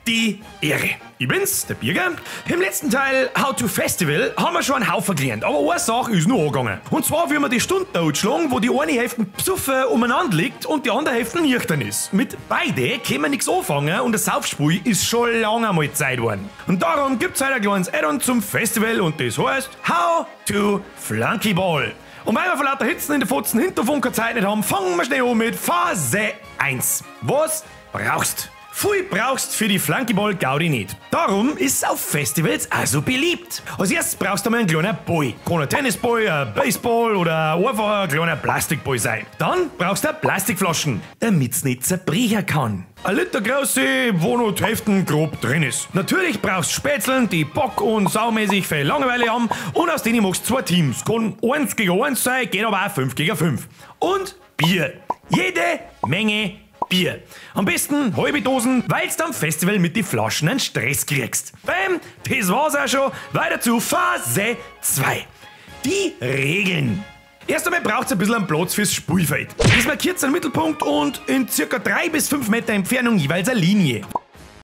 die Ehre. Ich bin's, der Birger. Im letzten Teil How to Festival haben wir schon einen Haufen gelernt, aber eine Sache ist noch angegangen. Und zwar, wie man die Stunde doudschlong, wo die eine Hälfte besoffen umeinander liegt und die andere Hälfte nüchtern ist. Mit beide können wir nichts anfangen und das Saufspiel ist schon lange einmal Zeit geworden. Und darum gibt's heute ein kleines Addon zum Festival und das heißt How to Flunkyball. Und weil wir von lauter Hitzen in der Fotzen Hinterfunk keine Zeit nicht haben, fangen wir schnell an mit Phase 1. Was brauchst? Viel brauchst für die Flunkyball-Gaudi nicht. Darum ist es auf Festivals also beliebt. Als erstes brauchst du mal einen kleinen Ball. Kann ein Tennisball, ein Baseball oder einfach ein kleiner Plastikball sein. Dann brauchst du Plastikflaschen, damit es nicht zerbrechen kann. Eine Liter große, wo noch die Hälfte grob drin ist. Natürlich brauchst du Spätzeln, die Bock und saumäßig viel Langeweile haben und aus denen machst du 2 Teams. Kann 1 gegen 1 sein, geht aber auch 5 gegen 5. Und Bier. Jede Menge Bier. Am besten halbe Dosen, weil du am Festival mit den Flaschen einen Stress kriegst. Bam, das war's auch schon. Weiter zu Phase 2. Die Regeln. Erst einmal braucht es ein bisschen einen Platz fürs Spielfeld. Das markiert einen Mittelpunkt und in ca. 3 bis 5 Meter Entfernung jeweils eine Linie.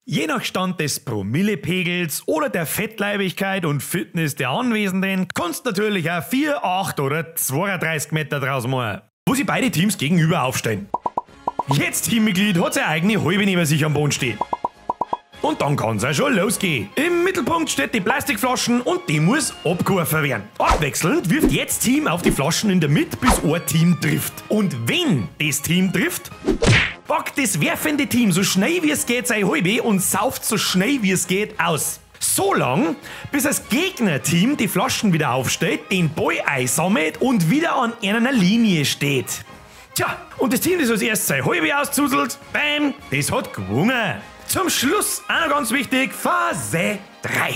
Je nach Stand des Promillepegels oder der Fettleibigkeit und Fitness der Anwesenden kannst du natürlich auch 4, 8 oder 32 Meter draus machen, wo sich beide Teams gegenüber aufstellen. Jedes Teammitglied hat seine eigene Halbe neben sich am Boden stehen. Und dann kann es auch schon losgehen. Im Mittelpunkt steht die Plastikflaschen und die muss abgeworfen werden. Abwechselnd wirft jedes Team auf die Flaschen in der Mitte, bis ein Team trifft. Und wenn das Team trifft, packt das werfende Team so schnell wie es geht seine Halbe und sauft so schnell wie es geht aus. So lang, bis das Gegnerteam die Flaschen wieder aufstellt, den Ball einsammelt und wieder an einer Linie steht. Tja, und das Team, das als erstes seine Halbe auszuzelt, bam, das hat gewonnen. Zum Schluss, auch noch ganz wichtig, Phase 3.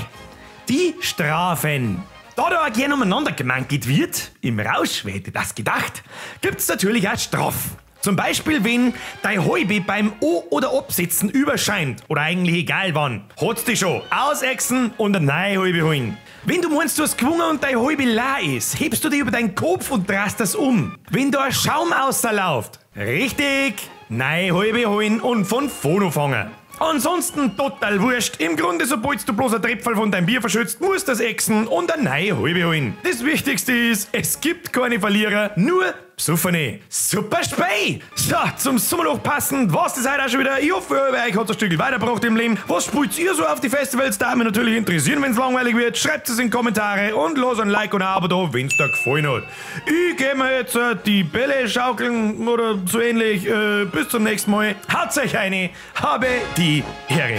Die Strafen. Da auch gerne umeinander gemangelt wird, im Rausch, wer hätte das gedacht, gibt's natürlich auch Strafen. Zum Beispiel, wenn dein Halbe beim O- oder Absetzen überscheint, oder eigentlich egal wann, hat's dich schon ausexen und eine neue Halbe holen. Wenn du meinst, du hast gewonnen und dein Halbe leer ist, hebst du dich über deinen Kopf und drehst das um. Wenn da ein Schaum außerläuft, richtig, neue Halbe holen und von vorne fangen. Ansonsten total wurscht. Im Grunde, sobald du bloß ein Tröpfel von deinem Bier verschützt, musst du das exen und eine neue Halbe holen. Das Wichtigste ist, es gibt keine Verlierer, nur Besoffene. Super Spei! So, zum Sommerloch passend war's das heute auch schon wieder. Ich hoffe, euch hat ein Stück weitergebracht im Leben. Was spielt ihr so auf die Festivals? Da mich natürlich interessieren, wenn es langweilig wird. Schreibt es in die Kommentare und lasst ein Like und ein Abo da, wenn es dir gefallen hat. Ich gehe mir jetzt die Bälle schaukeln oder so ähnlich. Bis zum nächsten Mal. Haut's euch eine. Habe die Ehre.